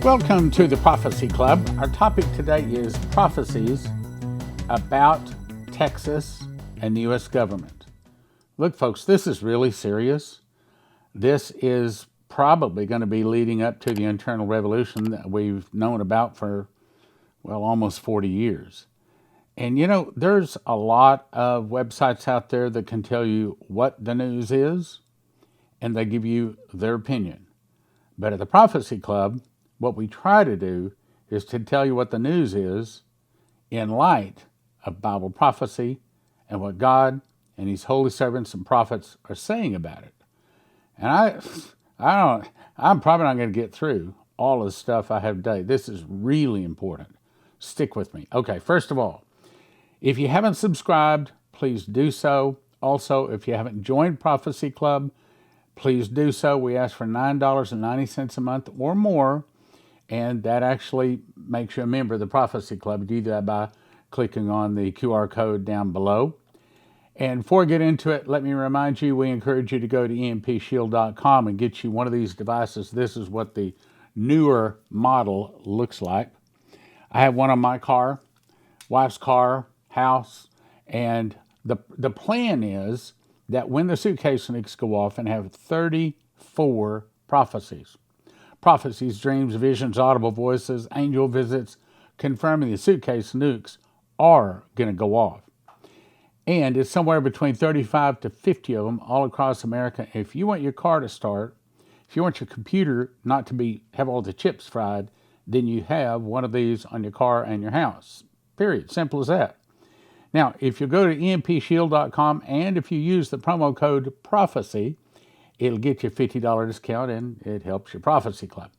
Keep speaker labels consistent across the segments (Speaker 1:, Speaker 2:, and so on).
Speaker 1: Welcome to the Prophecy Club. Our topic today is prophecies about Texas and the U.S. government. Look, folks, this is really serious. This is probably going to be leading up to the internal revolution that we've known about for, almost 40 years. And, there's a lot of websites out there that can tell you what the news is, and they give you their opinion. But at the Prophecy Club, what we try to do is to tell you what the news is in light of Bible prophecy and what God and His holy servants and prophets are saying about it. And I'm probably not going to get through all of the stuff I have today. This is really important. Stick with me. Okay, first of all, if you haven't subscribed, please do so. Also, if you haven't joined Prophecy Club, please do so. We ask for $9.90 a month or more, and that actually makes you a member of the Prophecy Club. You do that by clicking on the QR code down below. And before I get into it, let me remind you, we encourage you to go to EMPShield.com and get you one of these devices. This is what the newer model looks like. I have one on my car, wife's car, house, and the plan is that when the suitcase nukes go off and have 34 prophecies. Prophecies, dreams, visions, audible voices, angel visits, confirming the suitcase nukes are going to go off. And it's somewhere between 35 to 50 of them all across America. If you want your car to start, if you want your computer not to have all the chips fried, then you have one of these on your car and your house. Period. Simple as that. Now, if you go to EMPShield.com and if you use the promo code PROPHECY, it'll get you a $50 discount and it helps your Prophecy Club.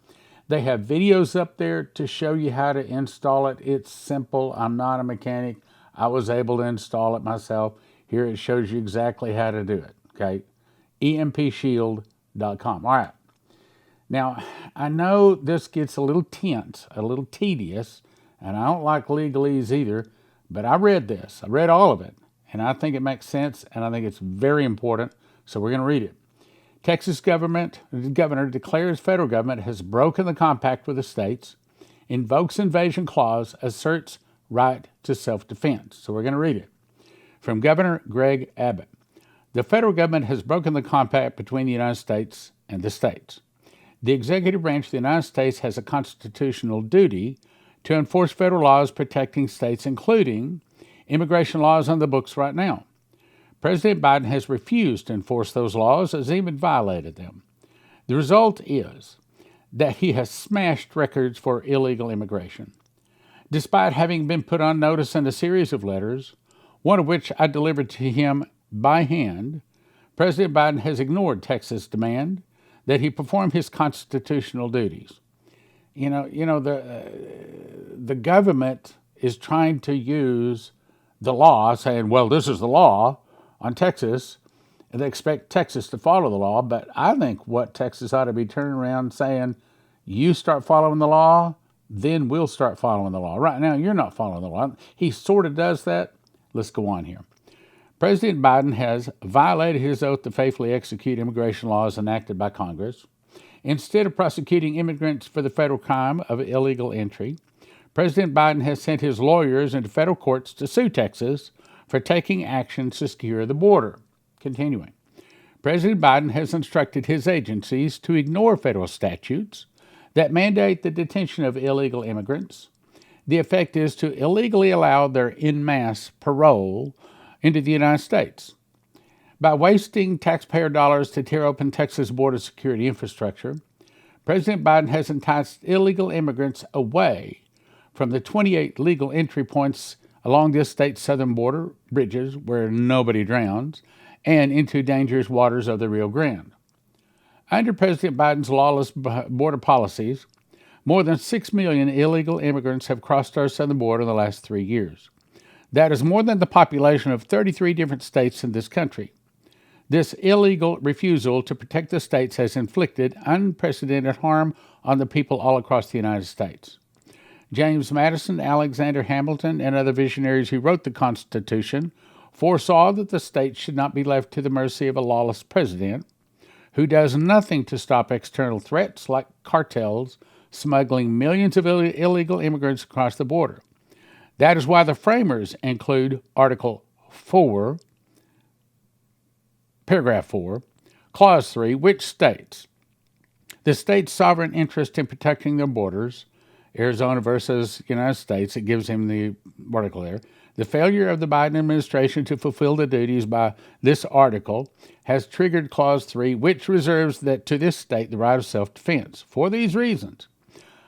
Speaker 1: They have videos up there to show you how to install it. It's simple. I'm not a mechanic. I was able to install it myself. Here it shows you exactly how to do it. Okay, EMPShield.com. All right. Now, I know this gets a little tense, a little tedious, and I don't like legalese either, but I read this. I read all of it, and I think it makes sense, and I think it's very important, so we're going to read it. Texas governor declares federal government has broken the compact with the states, invokes invasion clause, asserts right to self-defense. So we're going to read it. From Governor Greg Abbot. The federal government has broken the compact between the United States and the states. The executive branch of the United States has a constitutional duty to enforce federal laws protecting states, including immigration laws on the books right now. President Biden has refused to enforce those laws, has even violated them. The result is that he has smashed records for illegal immigration. Despite having been put on notice in a series of letters, one of which I delivered to him by hand, President Biden has ignored Texas' demand that he perform his constitutional duties. The government is trying to use the law, saying, well, this is the law on Texas, and they expect Texas to follow the law. But I think what Texas ought to be turning around saying, you start following the law, then we'll start following the law. Right now, you're not following the law. He sort of does that. Let's go on here. President Biden has violated his oath to faithfully execute immigration laws enacted by Congress. Instead of prosecuting immigrants for the federal crime of illegal entry, President Biden has sent his lawyers into federal courts to sue Texas for taking action to secure the border. Continuing. President Biden has instructed his agencies to ignore federal statutes that mandate the detention of illegal immigrants. The effect is to illegally allow their en masse parole into the United States. By wasting taxpayer dollars to tear open Texas border security infrastructure, President Biden has enticed illegal immigrants away from the 28 legal entry points along this state's southern border bridges where nobody drowns and into dangerous waters of the Rio Grande. Under President Biden's lawless border policies, more than 6 million illegal immigrants have crossed our southern border in the last 3 years. That is more than the population of 33 different states in this country. This illegal refusal to protect the states has inflicted unprecedented harm on the people all across the United States. James Madison, Alexander Hamilton, and other visionaries who wrote the Constitution foresaw that the states should not be left to the mercy of a lawless president who does nothing to stop external threats like cartels smuggling millions of illegal immigrants across the border. That is why the framers include Article 4, Paragraph 4, Clause 3, which states, the state's sovereign interest in protecting their borders, Arizona versus United States, it gives him the article there. The failure of the Biden administration to fulfill the duties by this article has triggered Clause 3, which reserves that to this state the right of self-defense. For these reasons,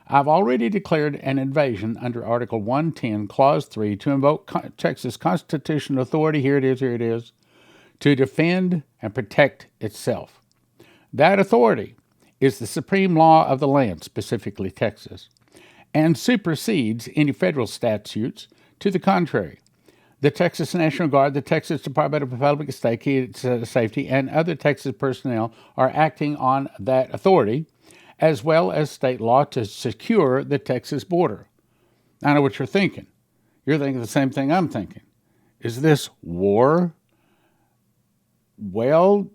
Speaker 1: I've already declared an invasion under Article 110, Clause 3, to invoke Texas constitutional authority, here it is, to defend and protect itself. That authority is the supreme law of the land, specifically Texas, and supersedes any federal statutes to the contrary. The Texas National Guard, the Texas Department of Public Safety, and other Texas personnel are acting on that authority, as well as state law, to secure the Texas border. I know what you're thinking. You're thinking the same thing I'm thinking. Is this war? Well,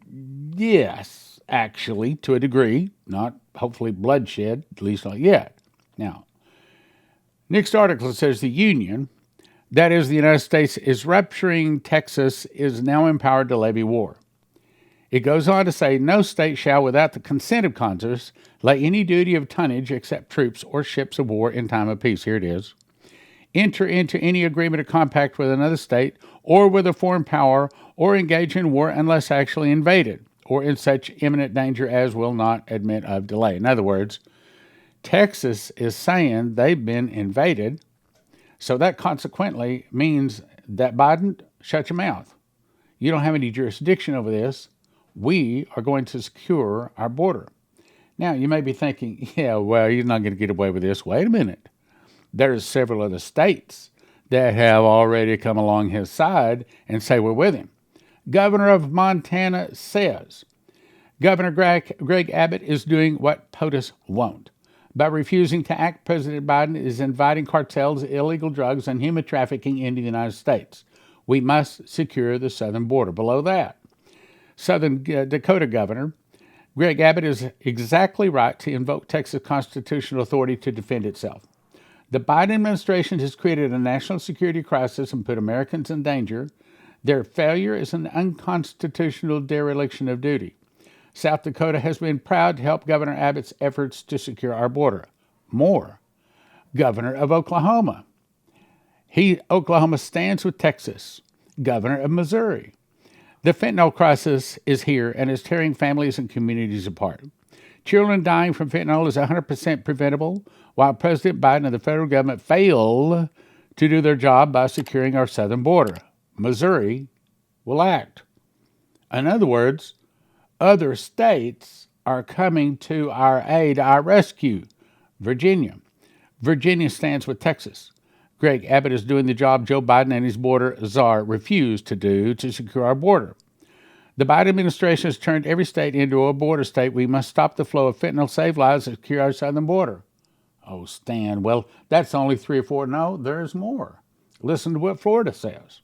Speaker 1: yes, actually, to a degree. Not hopefully bloodshed, at least not yet. Now, next article says the Union, that is the United States, is rupturing Texas, is now empowered to levy war. It goes on to say, no state shall, without the consent of Congress, lay any duty of tonnage except troops or ships of war in time of peace. Here it is. Enter into any agreement or compact with another state or with a foreign power or engage in war unless actually invaded or in such imminent danger as will not admit of delay. In other words, Texas is saying they've been invaded, so that consequently means that Biden, shut your mouth. You don't have any jurisdiction over this. We are going to secure our border. Now, you may be thinking, yeah, well, you're not going to get away with this. Wait a minute. There's several other states that have already come along his side and say we're with him. Governor of Montana says, Governor Greg Abbott is doing what POTUS won't. By refusing to act, President Biden is inviting cartels, illegal drugs, and human trafficking into the United States. We must secure the southern border. Below that, Southern Dakota Governor Greg Abbott is exactly right to invoke Texas constitutional authority to defend itself. The Biden administration has created a national security crisis and put Americans in danger. Their failure is an unconstitutional dereliction of duty. South Dakota has been proud to help Governor Abbott's efforts to secure our border. More, Governor of Oklahoma. Oklahoma stands with Texas. Governor of Missouri. The fentanyl crisis is here and is tearing families and communities apart. Children dying from fentanyl is 100% preventable, while President Biden and the federal government fail to do their job by securing our southern border. Missouri will act. In other words, other states are coming to our aid, our rescue. Virginia stands with Texas. Greg Abbott is doing the job Joe Biden and his border czar refused to do to secure our border. The Biden administration has turned every state into a border state. We must stop the flow of fentanyl, save lives, and secure our southern border. Oh, Stan, well, that's only 3 or 4. No, there's more. Listen to what Florida says.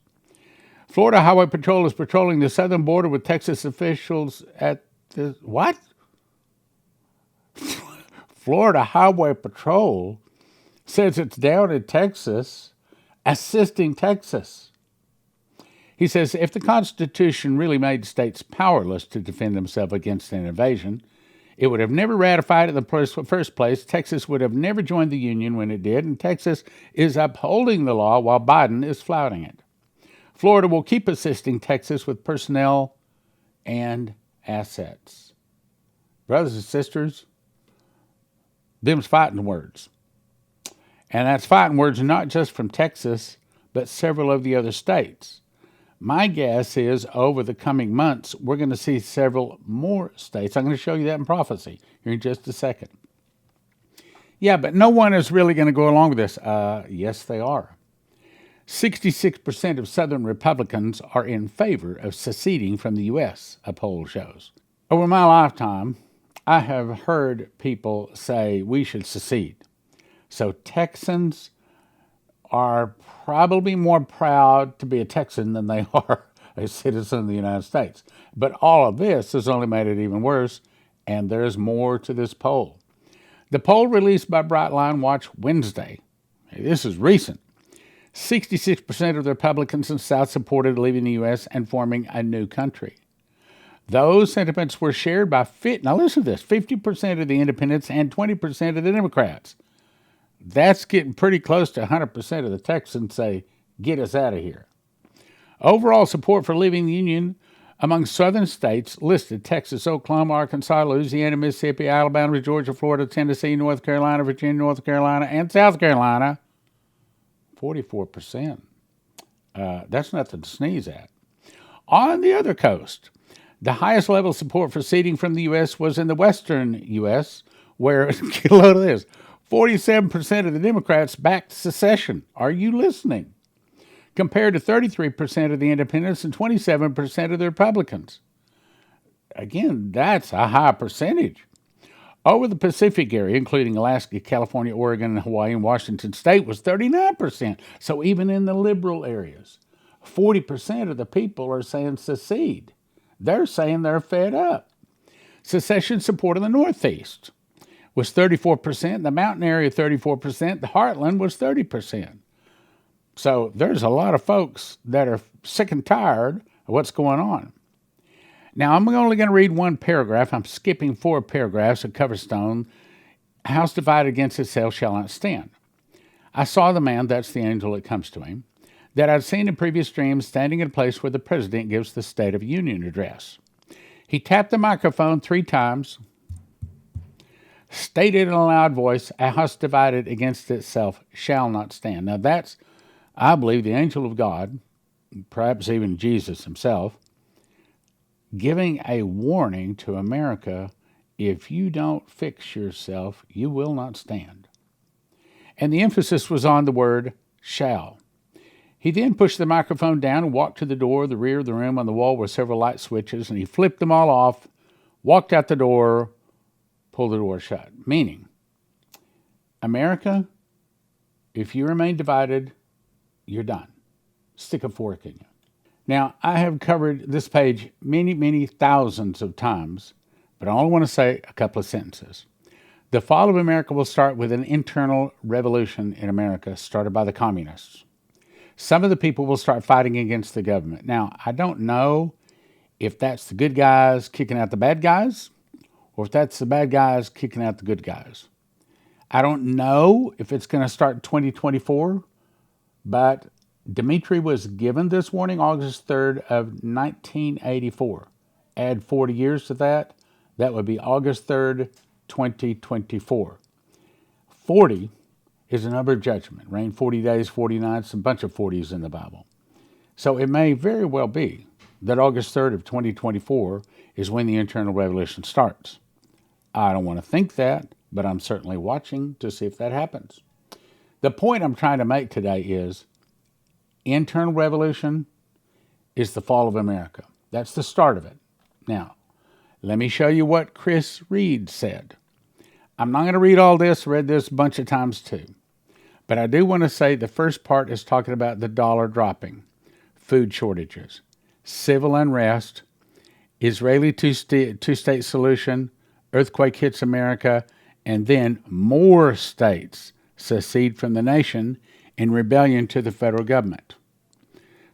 Speaker 1: Florida Highway Patrol is patrolling the southern border with Texas officials at the... What? Florida Highway Patrol says it's down in Texas, assisting Texas. He says if the Constitution really made states powerless to defend themselves against an invasion, it would have never ratified it in the first place. Texas would have never joined the Union when it did, and Texas is upholding the law while Biden is flouting it. Florida will keep assisting Texas with personnel and assets. Brothers and sisters, them's fighting words. And that's fighting words not just from Texas, but several of the other states. My guess is over the coming months, we're going to see several more states. I'm going to show you that in prophecy here in just a second. Yeah, but no one is really going to go along with this. Yes, they are. 66% of Southern Republicans are in favor of seceding from the U.S., a poll shows. Over my lifetime, I have heard people say we should secede. So Texans are probably more proud to be a Texan than they are a citizen of the United States. But all of this has only made it even worse, and there's more to this poll. The poll released by Brightline Watch Wednesday, this is recent, 66% of the Republicans in the South supported leaving the U.S. and forming a new country. Those sentiments were shared by, now listen to this, 50% of the independents and 20% of the Democrats. That's getting pretty close to 100% of the Texans say, get us out of here. Overall support for leaving the Union among southern states listed Texas, Oklahoma, Arkansas, Louisiana, Mississippi, Alabama, Georgia, Florida, Tennessee, North Carolina, Virginia, North Carolina, and South Carolina, 44%. That's nothing to sneeze at. On the other coast, the highest level of support for seceding from the U.S. was in the western U.S., where, get a load of this, 47% of the Democrats backed secession. Are you listening? Compared to 33% of the independents and 27% of the Republicans. Again, that's a high percentage. Over the Pacific area, including Alaska, California, Oregon, Hawaii, and Washington State, was 39%. So even in the liberal areas, 40% of the people are saying secede. They're saying they're fed up. Secession support in the Northeast was 34%, the mountain area 34%, the heartland was 30%. So there's a lot of folks that are sick and tired of what's going on. Now, I'm only going to read one paragraph. I'm skipping 4 paragraphs of Coverstone. House divided against itself shall not stand. I saw the man, that's the angel that comes to him, that I'd seen in previous dreams standing in a place where the president gives the State of Union address. He tapped the microphone 3 times, stated in a loud voice, a house divided against itself shall not stand. Now that's, I believe, the angel of God, perhaps even Jesus himself, giving a warning to America, if you don't fix yourself, you will not stand. And the emphasis was on the word shall. He then pushed the microphone down and walked to the door. The rear of the room on the wall were several light switches, and he flipped them all off, walked out the door, pulled the door shut. Meaning, America, if you remain divided, you're done. Stick a fork in you. Now, I have covered this page many, many thousands of times, but I only want to say a couple of sentences. The fall of America will start with an internal revolution in America started by the communists. Some of the people will start fighting against the government. Now, I don't know if that's the good guys kicking out the bad guys, or if that's the bad guys kicking out the good guys. I don't know if it's going to start in 2024, but Dmitry was given this warning August 3rd of 1984. Add 40 years to that, that would be August 3rd, 2024. 40 is a number of judgment. Reign 40 days, 40 nights, a bunch of 40s in the Bible. So it may very well be that August 3rd of 2024 is when the internal revolution starts. I don't want to think that, but I'm certainly watching to see if that happens. The point I'm trying to make today is internal revolution is the fall of America. That's the start of it. Now, let me show you what Chris Reed said. I'm not going to read all this, read this a bunch of times too. But I do want to say the first part is talking about the dollar dropping, food shortages, civil unrest, Israeli two-state solution, earthquake hits America, and then more states secede from the nation in rebellion to the federal government.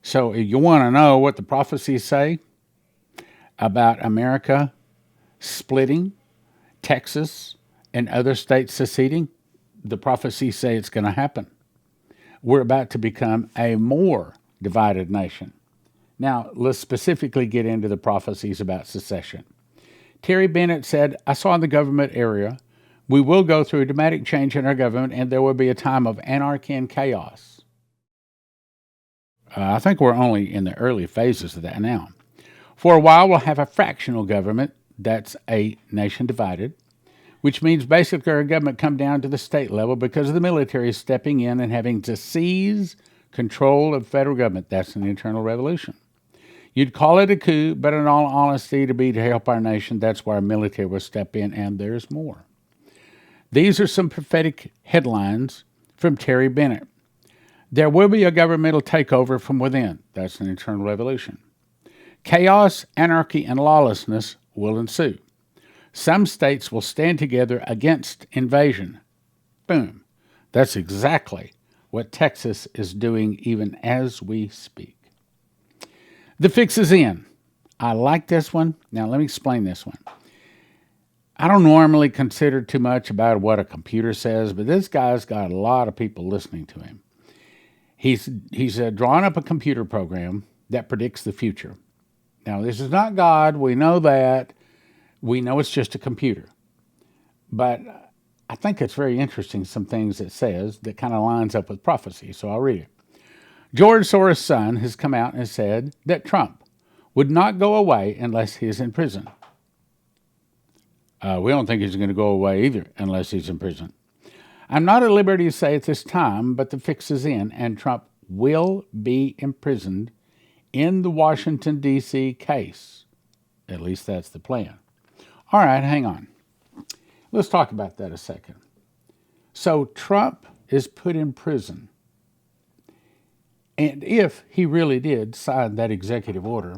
Speaker 1: So if you want to know what the prophecies say about America splitting, Texas and other states seceding, the prophecies say it's going to happen. We're about to become a more divided nation. Now, let's specifically get into the prophecies about secession. Terry Bennett said, I saw in the government area, we will go through a dramatic change in our government and there will be a time of anarchy and chaos. I think we're only in the early phases of that now. For a while, we'll have a fractional government, that's a nation divided, which means basically our government come down to the state level because of the military stepping in and having to seize control of federal government. That's an internal revolution. You'd call it a coup, but in all honesty, to help our nation, that's why our military will step in, and there's more. These are some prophetic headlines from Terry Bennett. There will be a governmental takeover from within. That's an internal revolution. Chaos, anarchy, and lawlessness will ensue. Some states will stand together against invasion. Boom. That's exactly what Texas is doing even as we speak. The fix is in. I like this one. Now, let me explain this one. I don't normally consider too much about what a computer says, but this guy's got a lot of people listening to him. He's drawn up a computer program that predicts the future. Now, this is not God. We know that. We know it's just a computer. But I think it's very interesting, some things it says that kind of lines up with prophecy, so I'll read it. George Soros' son has come out and said that Trump would not go away unless he is in prison. We don't think he's going to go away either unless he's in prison. I'm not at liberty to say at this time, but the fix is in, and Trump will be imprisoned in the Washington, D.C. case. At least that's the plan. All right, hang on. Let's talk about that a second. So Trump is put in prison. And if he really did sign that executive order,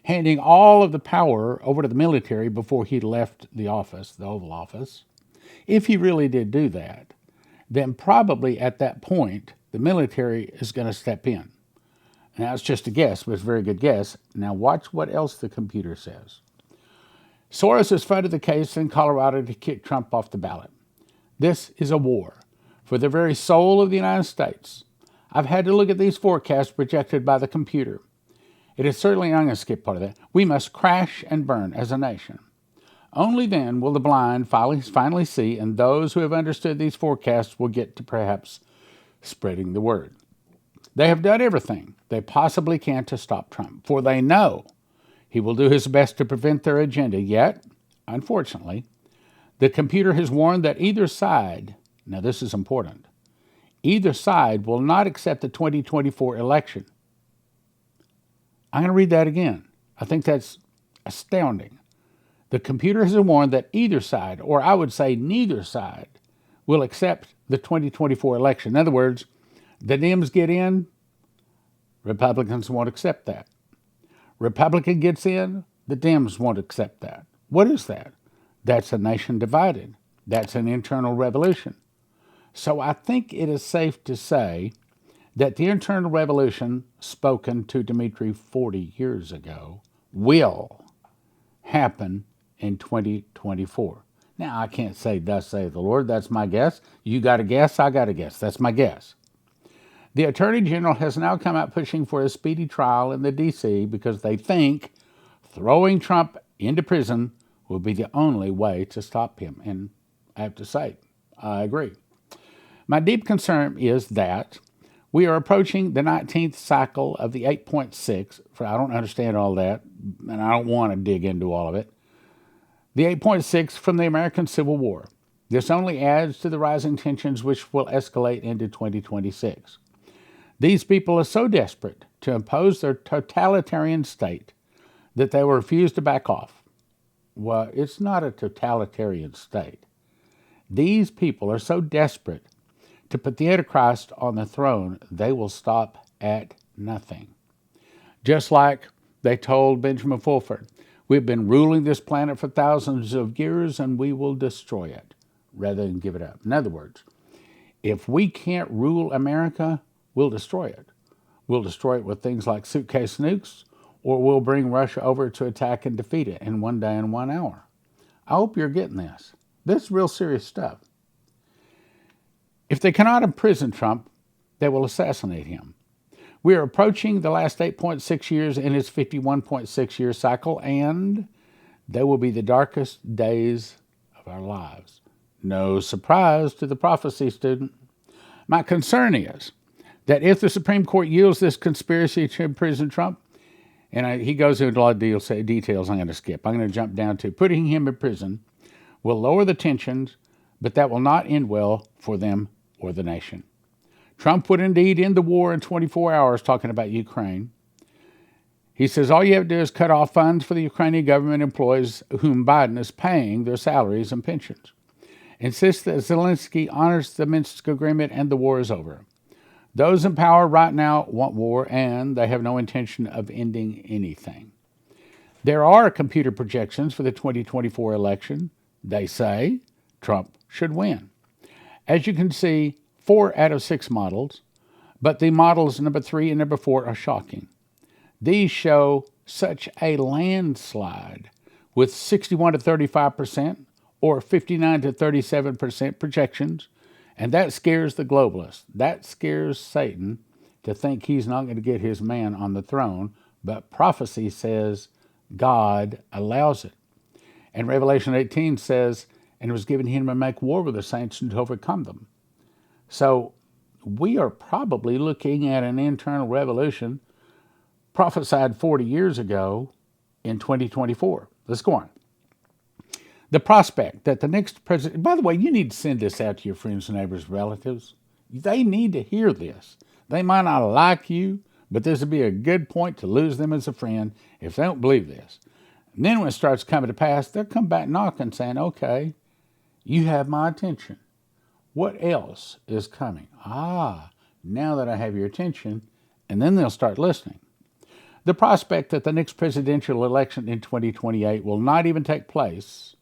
Speaker 1: handing all of the power over to the military before he left the office, the Oval Office, if he really did do that, then probably at that point, the military is going to step in. Now, it's just a guess, but it's a very good guess. Now, watch what else the computer says. Soros has funded the case in Colorado to kick Trump off the ballot. This is a war for the very soul of the United States. I've had to look at these forecasts projected by the computer. It is certainly, I'm going to skip part of that. We must crash and burn as a nation. Only then will the blind finally see, and those who have understood these forecasts will get to perhaps spreading the word. They have done everything they possibly can to stop Trump, for they know he will do his best to prevent their agenda. Yet, unfortunately, the computer has warned that either side, now this is important, either side will not accept the 2024 election. I'm going to read that again. I think that's astounding. The computer has warned that either side, or I would say neither side, will accept the 2024 election. In other words, the Dems get in, Republicans won't accept that. Republican gets in, the Dems won't accept that. What is that? That's a nation divided. That's an internal revolution. So I think it is safe to say that the internal revolution spoken to Dmitry 40 years ago will happen in 2024. Now, I can't say, thus saith the Lord. That's my guess. You got a guess, I got a guess. That's my guess. The Attorney General has now come out pushing for a speedy trial in the D.C. because they think throwing Trump into prison will be the only way to stop him. And I have to say, I agree. My deep concern is that we are approaching the 19th cycle of the 8.6. I don't understand all that, and I don't want to dig into all of it. The 8.6 from the American Civil War. This only adds to the rising tensions which will escalate into 2026. These people are so desperate to impose their totalitarian state that they will refuse to back off. Well, it's not a totalitarian state. These people are so desperate to put the Antichrist on the throne, they will stop at nothing. Just like they told Benjamin Fulford, we've been ruling this planet for thousands of years and we will destroy it rather than give it up. In other words, if we can't rule America, we'll destroy it. We'll destroy it with things like suitcase nukes, or we'll bring Russia over to attack and defeat it in 1 day and 1 hour. I hope you're getting this. This is real serious stuff. If they cannot imprison Trump, they will assassinate him. We are approaching the last 8.6 years in his 51.6-year cycle, and they will be the darkest days of our lives. No surprise to the prophecy student. My concern is that if the Supreme Court yields this conspiracy to imprison Trump, and he goes into a lot of details I'm going to skip. I'm going to jump down to putting him in prison will lower the tensions, but that will not end well for them or the nation. Trump would indeed end the war in 24 hours, talking about Ukraine. He says all you have to do is cut off funds for the Ukrainian government employees whom Biden is paying their salaries and pensions. Insist that Zelensky honors the Minsk agreement and the war is over. Those in power right now want war, and they have no intention of ending anything. There are computer projections for the 2024 election. They say Trump should win. As you can see, 4 out of 6 models, but the models number 3 and number 4 are shocking. These show such a landslide with 61 to 35% or 59 to 37% projections, and that scares the globalists. That scares Satan to think he's not going to get his man on the throne, but prophecy says God allows it. And Revelation 18 says, and it was given him to make war with the saints and to overcome them. So we are probably looking at an internal revolution prophesied 40 years ago in 2024. Let's go on. The prospect that the next president, by the way, you need to send this out to your friends, neighbors, relatives. They need to hear this. They might not like you, but this would be a good point to lose them as a friend if they don't believe this. And then when it starts coming to pass, they'll come back knocking saying, okay, you have my attention. What else is coming? Now that I have your attention, and then they'll start listening. The prospect that the next presidential election in 2028 will not even take place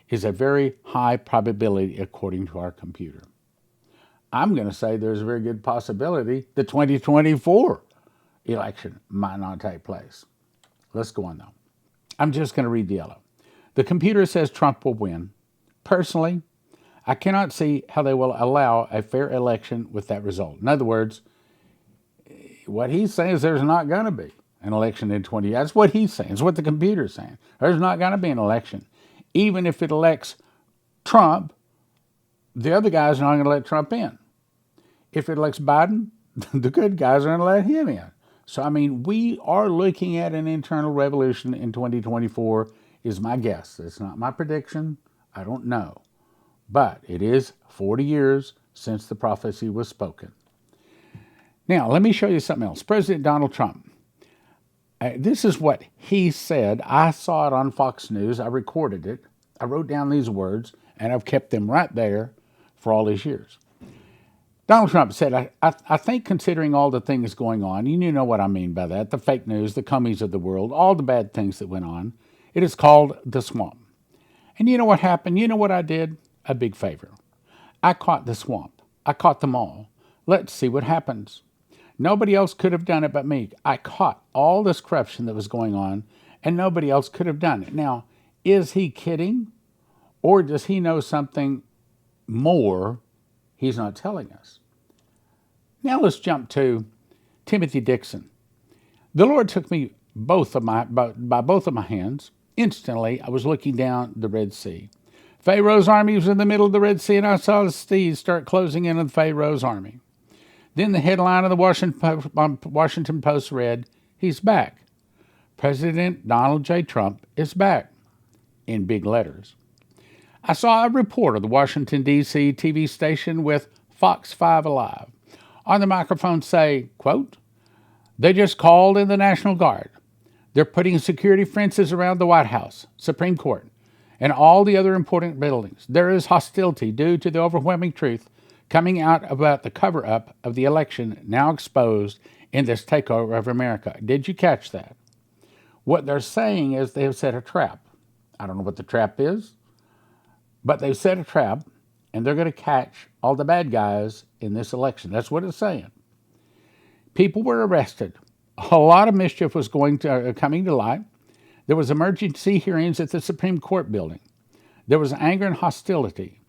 Speaker 1: is a very high probability according to our computer. I'm going to say there's a very good possibility the 2024 election might not take place. Let's go on though. I'm just going to read the yellow. The computer says Trump will win. Personally, I cannot see how they will allow a fair election with that result. In other words, what he's saying is there's not going to be an election in 20. That's what he's saying. It's what the computer's saying. There's not going to be an election. Even if it elects Trump, the other guys are not going to let Trump in. If it elects Biden, the good guys are going to let him in. So, I mean, we are looking at an internal revolution in 2024 is my guess. It's not my prediction. I don't know. But it is 40 years since the prophecy was spoken. Now, let me show you something else. President Donald Trump. This is what he said. I saw it on Fox News. I recorded it. I wrote down these words, and I've kept them right there for all these years. Donald Trump said, I think considering all the things going on, and you know what I mean by that, the fake news, the commies of the world, all the bad things that went on, it is called the swamp. And you know what happened? You know what I did? A big favor. I caught the swamp. I caught them all. Let's see what happens. Nobody else could have done it but me. I caught all this corruption that was going on, and nobody else could have done it. Now, is he kidding? Or does he know something more he's not telling us? Now let's jump to Timothy Dixon. The Lord took me by both of my hands. Instantly, I was looking down the Red Sea. Pharaoh's army was in the middle of the Red Sea, and I saw the seas start closing in on Pharaoh's army. Then the headline of the Washington Post read, "He's back. President Donald J. Trump is back," in big letters. I saw a report of the Washington, D.C. TV station with Fox 5 Alive on the microphone say, quote, "They just called in the National Guard. They're putting security fences around the White House, Supreme Court, and all the other important buildings. There is hostility due to the overwhelming truth coming out about the cover-up of the election now exposed in this takeover of America." Did you catch that? What they're saying is they have set a trap. I don't know what the trap is, but they've set a trap, and they're going to catch all the bad guys in this election. That's what it's saying. People were arrested. A lot of mischief was coming to light. There was emergency hearings at the Supreme Court building. There was anger and hostility.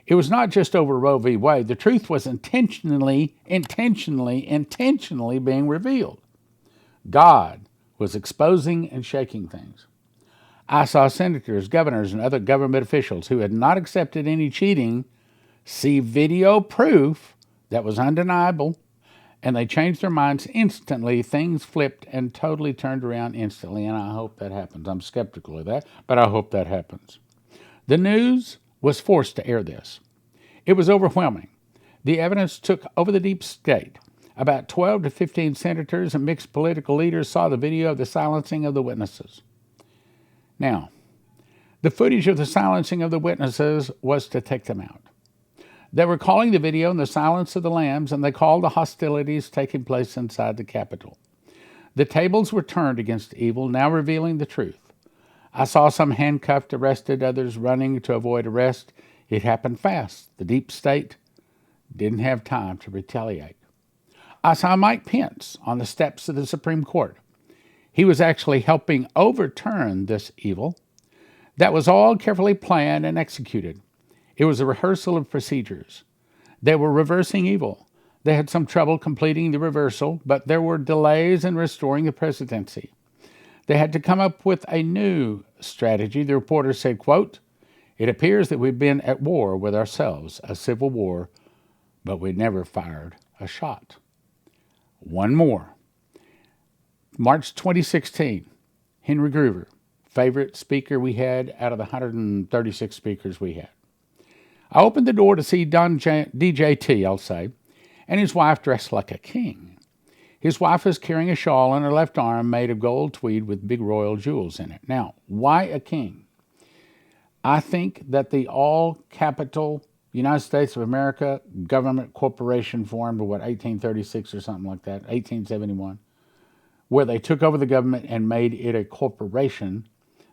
Speaker 1: It was not just over Roe v. Wade. The truth was intentionally being revealed. God was exposing and shaking things. I saw senators, governors, and other government officials who had not accepted any cheating see video proof that was undeniable, and they changed their minds instantly. Things flipped and totally turned around instantly, and I hope that happens. I'm skeptical of that, but I hope that happens. The news was forced to air this. It was overwhelming. The evidence took over the deep state. About 12 to 15 senators and mixed political leaders saw the video of the silencing of the witnesses. Now, the footage of the silencing of the witnesses was to take them out. They were calling the video "The Silence of the Lambs," and they called the hostilities taking place inside the Capitol. The tables were turned against evil, now revealing the truth. I saw some handcuffed, arrested, others running to avoid arrest. It happened fast. The deep state didn't have time to retaliate. I saw Mike Pence on the steps of the Supreme Court. He was actually helping overturn this evil. That was all carefully planned and executed. It was a rehearsal of procedures. They were reversing evil. They had some trouble completing the reversal, but there were delays in restoring the presidency. They had to come up with a new strategy. The reporter said, quote, "It appears that we've been at war with ourselves, a civil war, but we never fired a shot." One more. March 2016, Henry Gruver, favorite speaker we had out of the 136 speakers we had. I opened the door to see DJT, I'll say, and his wife dressed like a king. His wife was carrying a shawl on her left arm made of gold tweed with big royal jewels in it. Now, why a king? I think that the all-capital United States of America government corporation formed in, 1836 or something like that, 1871, where they took over the government and made it a corporation.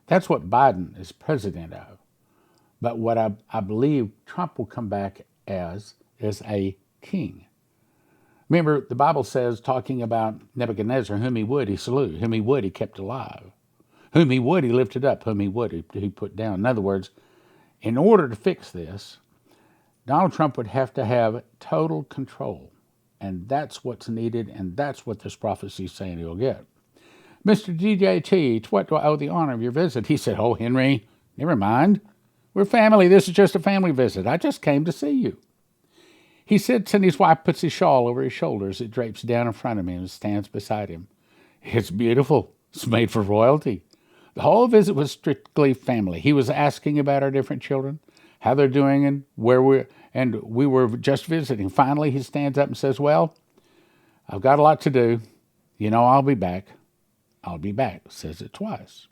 Speaker 1: That's what Biden is president of. But what I believe Trump will come back as is a king. Remember, the Bible says, talking about Nebuchadnezzar, whom he would, he slew. Whom he would, he kept alive. Whom he would, he lifted up. Whom he would, he put down. In other words, in order to fix this, Donald Trump would have to have total control. And that's what's needed, and that's what this prophecy is saying he'll get. "Mr. DJT, to what do I owe the honor of your visit?" He said, "Oh, Henry, never mind. We're family. This is just a family visit. I just came to see you." He sits and his wife puts his shawl over his shoulders. It drapes down in front of him and stands beside him. "It's beautiful. It's made for royalty." The whole visit was strictly family. He was asking about our different children, how they're doing, and we were just visiting. Finally, he stands up and says, "Well, I've got a lot to do. I'll be back. I'll be back," says it twice.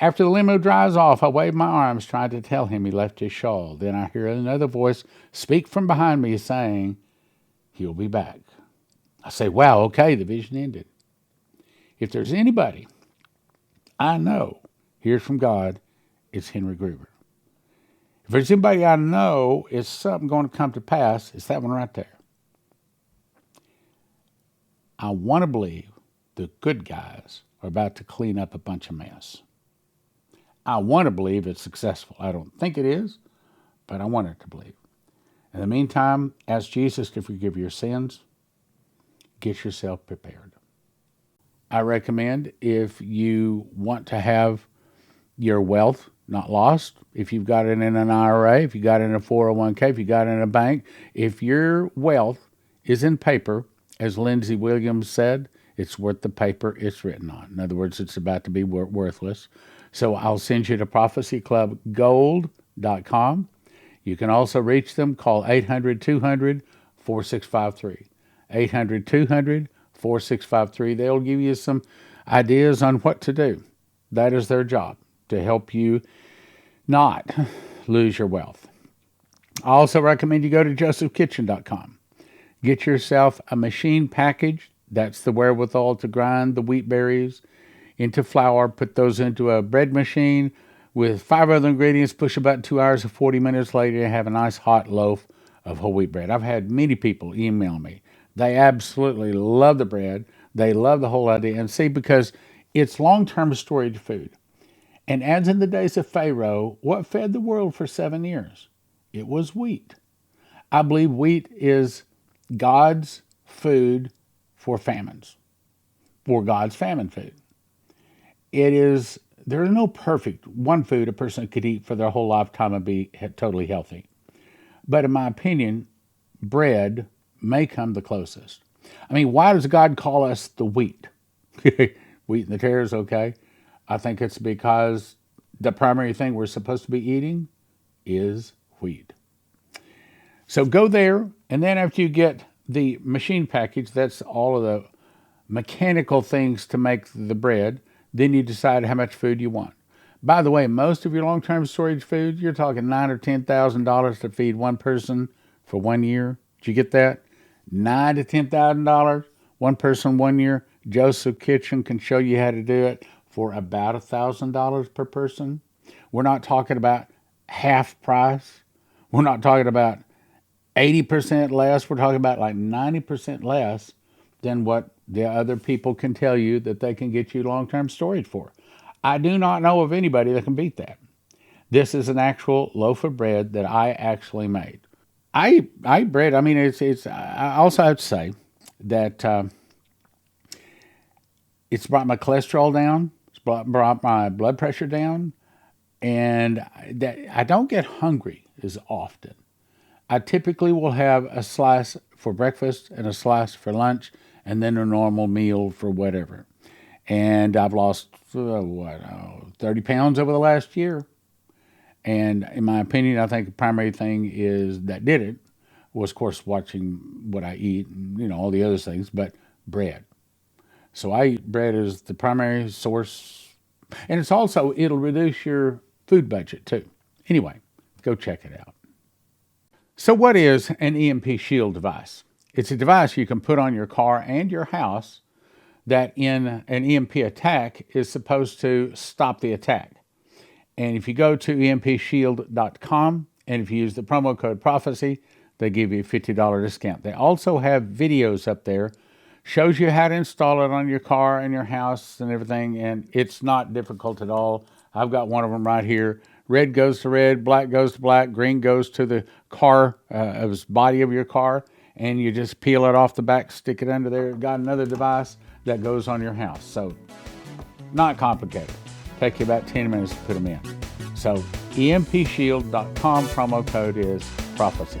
Speaker 1: After the limo drives off, I wave my arms trying to tell him he left his shawl. Then I hear another voice speak from behind me saying, "He'll be back." I say, wow, okay, the vision ended. If there's anybody I know hears from God, it's Henry Gruver. If there's anybody I know is something going to come to pass, it's that one right there. I want to believe the good guys are about to clean up a bunch of mess. I want to believe it's successful. I don't think it is, but I want it to believe. In the meantime, ask Jesus to forgive your sins. Get yourself prepared. I recommend, if you want to have your wealth not lost, if you've got it in an IRA, if you got it in a 401k, if you got it in a bank, if your wealth is in paper, as Lindsey Williams said, it's worth the paper it's written on. In other words, it's about to be worthless. So I'll send you to prophecyclubgold.com. You can also reach them. Call 800-200-4653. 800-200-4653. They'll give you some ideas on what to do. That is their job, to help you not lose your wealth. I also recommend you go to josephkitchen.com. Get yourself a machine package. That's the wherewithal to grind the wheat berries into flour, put those into a bread machine with 5 other ingredients, push a button, 2 hours and 40 minutes later, you have a nice hot loaf of whole wheat bread. I've had many people email me. They absolutely love the bread. They love the whole idea. And see, because it's long-term storage food. And as in the days of Pharaoh, what fed the world for 7 years? It was wheat. I believe wheat is God's food for famines, for God's famine food. There is no perfect one food a person could eat for their whole lifetime and be totally healthy. But in my opinion, bread may come the closest. I mean, why does God call us the wheat? Wheat and the tares, okay? I think it's because the primary thing we're supposed to be eating is wheat. So go there, and then after you get the machine package, that's all of the mechanical things to make the bread. Then you decide how much food you want. By the way, most of your long-term storage food, you're talking $9,000 or $10,000 to feed one person for 1 year. Did you get that? $9,000 to $10,000, one person 1 year. Joseph Kitchen can show you how to do it for about $1,000 per person. We're not talking about half price. We're not talking about 80% less. We're talking about like 90% less than what the other people can tell you that they can get you long-term storage for. I do not know of anybody that can beat that. This is an actual loaf of bread that I actually made. I eat bread. I mean, I also have to say that it's brought my cholesterol down. It's brought my blood pressure down, and that I don't get hungry as often. I typically will have a slice for breakfast and a slice for lunch, and then a normal meal for whatever. And I've lost 30 pounds over the last year. And in my opinion, I think the primary thing is that did it was, of course, watching what I eat and, all the other things, but bread. So I eat bread as the primary source. And it'll reduce your food budget too. Anyway, go check it out. So what is an EMP Shield device? It's a device you can put on your car and your house that in an EMP attack is supposed to stop the attack. And if you go to empshield.com and if you use the promo code Prophecy, they give you a $50 discount. They also have videos up there, shows you how to install it on your car and your house and everything, and it's not difficult at all. I've got one of them right here. Red goes to red, black goes to black, green goes to the car, body of your car, and you just peel it off the back, stick it under there. Got another device that goes on your house. So, not complicated. Take you about 10 minutes to put them in. So, empshield.com, promo code is Prophecy.